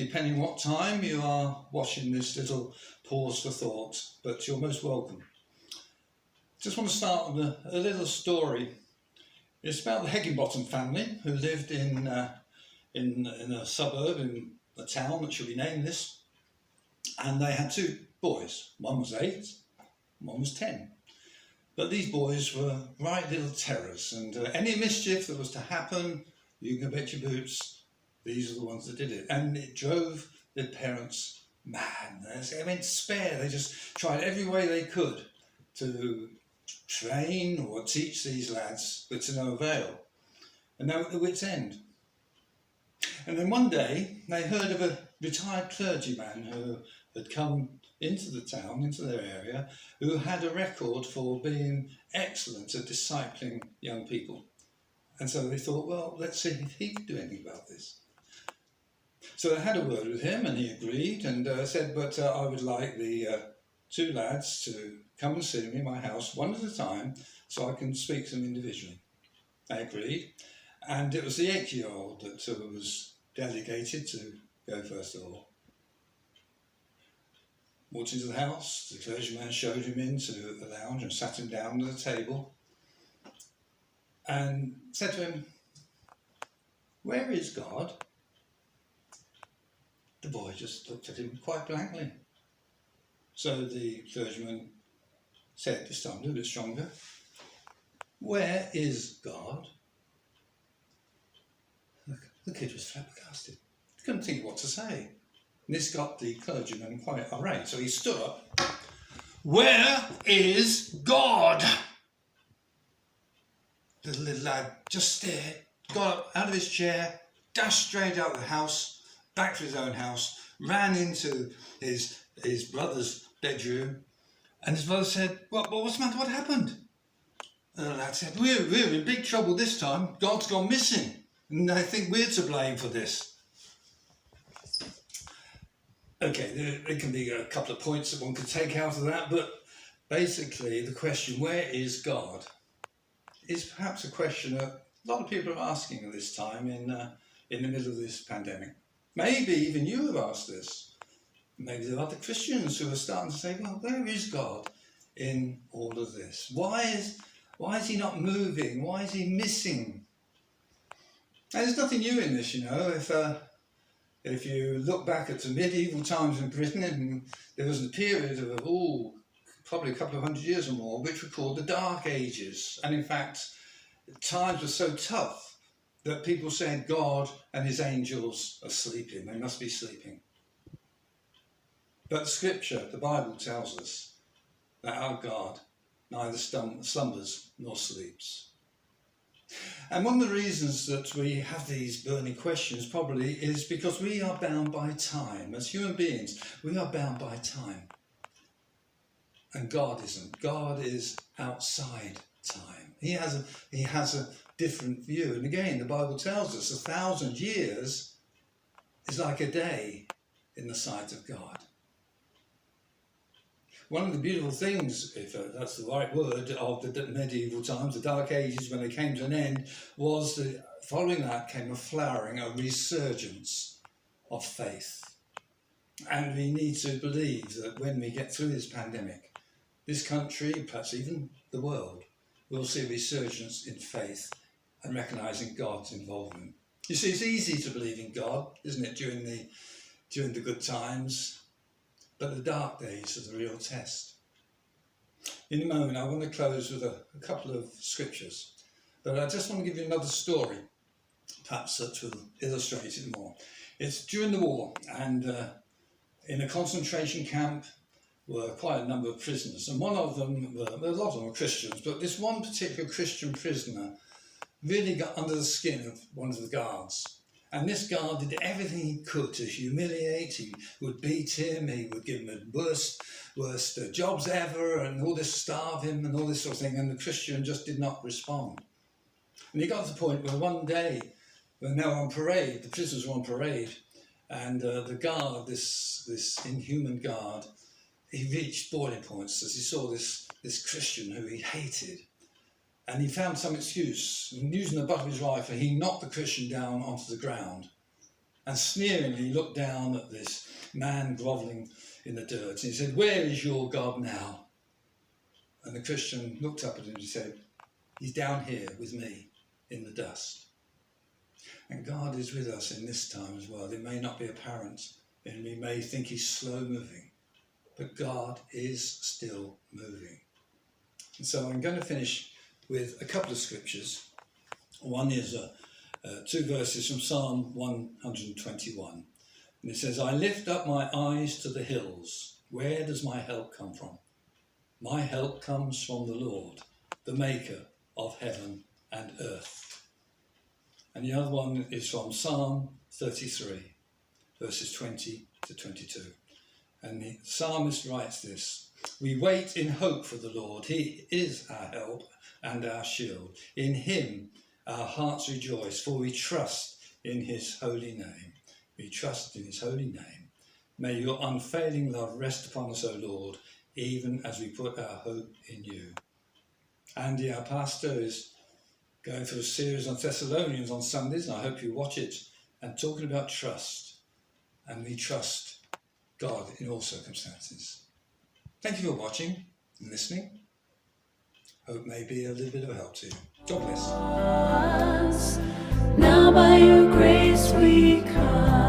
depending what time you are watching this little pause for thought, but you're most welcome. Just want to start with a little story. It's about the Higginbottom family who lived in a suburb in a town that should be nameless, and they had two boys. One was 8, one was 10. But these boys were right little terrors, and any mischief that was to happen, you can bet your boots, these are the ones that did it. And it drove their parents mad. They went spare. They just tried every way they could to train or teach these lads, but to no avail. And they were at their wits' end. And then one day, they heard of a retired clergyman who had come into the town, into their area, who had a record for being excellent at discipling young people. And so they thought, well, let's see if he could do anything about this. So they had a word with him, and he agreed and said, but I would like the two lads to come and see me in my house one at a time so I can speak to them individually. They agreed, and it was the 8-year-old that was delegated to go first of all. Walked into the house, the clergyman showed him into the lounge and sat him down at the table and said to him, "Where is God?" The boy just looked at him quite blankly. So the clergyman said, this time a little bit stronger, "Where is God?" The kid was flabbergasted. He couldn't think what to say. And this got the clergyman quite irate. So he stood up. "Where is God?" The little lad just stared, got up out of his chair, dashed straight out of the house, back to his own house, ran into his brother's bedroom, and his brother said, what's the matter? What happened? And the lad said, we're in big trouble this time. God's gone missing, and I think we're to blame for this. Okay, there can be a couple of points that one could take out of that, but basically the question, where is God, is perhaps a question that a lot of people are asking at this time in the middle of this pandemic. Maybe even you have asked this. Maybe there are other Christians who are starting to say, well, where is God in all of this? Why is he not moving? Why is he missing? And there's nothing new in this, you know. If you look back at the medieval times in Britain, and there was a period of probably a couple of 100 years or more, which were called the Dark Ages. And in fact, times were so tough that people said God and his angels are sleeping. They must be sleeping. But the scripture, the Bible, tells us that our God neither slumbers nor sleeps. And one of the reasons that we have these burning questions probably is because we are bound by time. As human beings, we are bound by time. And God isn't. God is outside time. He has a different view. And again, the Bible tells us 1,000 years is like a day in the sight of God. One of the beautiful things, if that's the right word, of the medieval times, the Dark Ages, when they came to an end, was that following that came a flowering, a resurgence of faith. And we need to believe that when we get through this pandemic, this country, perhaps even the world, will see a resurgence in faith and recognising God's involvement. You see, it's easy to believe in God, isn't it, during the good times? But the dark days are the real test. In a moment, I want to close with a couple of scriptures, but I just want to give you another story, perhaps that will illustrate it more. It's during the war, and in a concentration camp were quite a number of prisoners, and one of them, a lot of them were Christians, but this one particular Christian prisoner really got under the skin of one of the guards. And this guard did everything he could to humiliate. He would beat him, he would give him the worst jobs ever, and all this, starve him and all this sort of thing, and the Christian just did not respond. And he got to the point where one day, when they were on parade, the prisoners were on parade, and the guard, this inhuman guard, he reached boiling points as he saw this Christian who he hated. And he found some excuse, and using the butt of his rifle, he knocked the Christian down onto the ground. and sneeringly looked down at this man grovelling in the dirt. And he said, "Where is your God now?" And the Christian looked up at him and said, "He's down here with me in the dust." And God is with us in this time as well. It may not be apparent, and we may think he's slow moving, but God is still moving. And so I'm going to finish with a couple of scriptures. One is 2 verses from Psalm 121. And it says, "I lift up my eyes to the hills. Where does my help come from? My help comes from the Lord, the maker of heaven and earth." And the other one is from Psalm 33, verses 20 to 22. And the psalmist writes this: "We wait in hope for the Lord. He is our help and our shield. In him our hearts rejoice, for we trust in his holy name." We trust in his holy name. "May your unfailing love rest upon us, O Lord, even as we put our hope in you." Andy, our pastor, is going through a series on Thessalonians on Sundays, and I hope you watch it, and talking about trust. And we trust God in all circumstances. Thank you for watching and listening. Hope may be a little bit of help to you. God bless. Now by your grace we come.